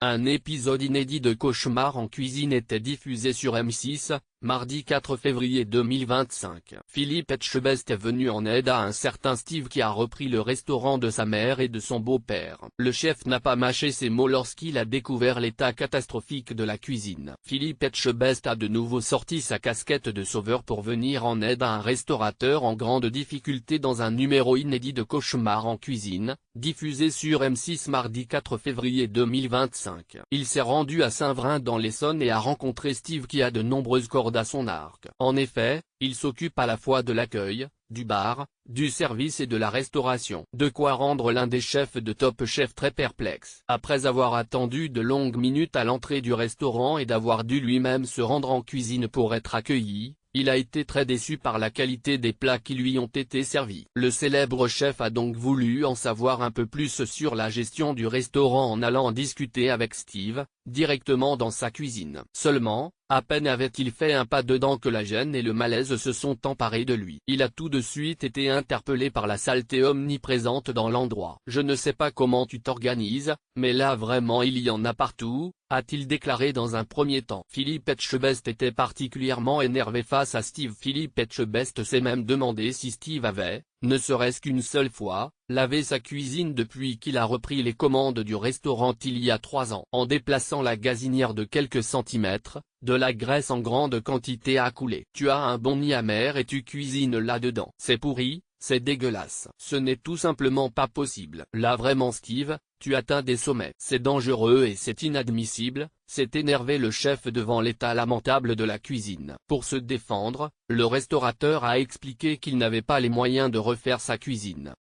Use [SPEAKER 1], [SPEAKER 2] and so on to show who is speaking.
[SPEAKER 1] Un épisode inédit de Cauchemar en cuisine était diffusé sur M6, mardi 4 février 2025. Philippe Etchebest est venu en aide à un certain Steve qui a repris le restaurant de sa mère et de son beau-père. Le chef n'a pas mâché ses mots lorsqu'il a découvert l'état catastrophique de la cuisine. Philippe Etchebest a de nouveau sorti sa casquette de sauveur pour venir en aide à un restaurateur en grande difficulté dans un numéro inédit de Cauchemar en cuisine, diffusé sur M6 mardi 4 février 2025. Il s'est rendu à Saint-Vrain dans l'Essonne et a rencontré Steve qui a de nombreuses cordes à son arc. En effet, il s'occupe à la fois de l'accueil, du bar, du service et de la restauration. De quoi rendre l'un des chefs de Top Chef très perplexe. Après avoir attendu de longues minutes à l'entrée du restaurant et d'avoir dû lui-même se rendre en cuisine pour être accueilli, il a été très déçu par la qualité des plats qui lui ont été servis. Le célèbre chef a donc voulu en savoir un peu plus sur la gestion du restaurant en allant discuter avec Steve, directement dans sa cuisine. Seulement, à peine avait-il fait un pas dedans que la gêne et le malaise se sont emparés de lui. Il a tout de suite été interpellé par la saleté omniprésente dans l'endroit. « Je ne sais pas comment tu t'organises, mais là vraiment il y en a partout », a-t-il déclaré dans un premier temps. Philippe Etchebest était particulièrement énervé face à Steve. Philippe Etchebest s'est même demandé si Steve avait, ne serait-ce qu'une seule fois, lavé sa cuisine depuis qu'il a repris les commandes du restaurant il y a 3 ans. En déplaçant la gazinière de quelques centimètres, de la graisse en grande quantité a coulé. Tu as un bon nid amer et tu cuisines là-dedans. C'est pourri, c'est dégueulasse. Ce n'est tout simplement pas possible. Là vraiment Steve, tu atteins des sommets. C'est dangereux et c'est inadmissible, s'est énervé le chef devant l'état lamentable de la cuisine. Pour se défendre, le restaurateur a expliqué qu'il n'avait pas les moyens de refaire sa cuisine.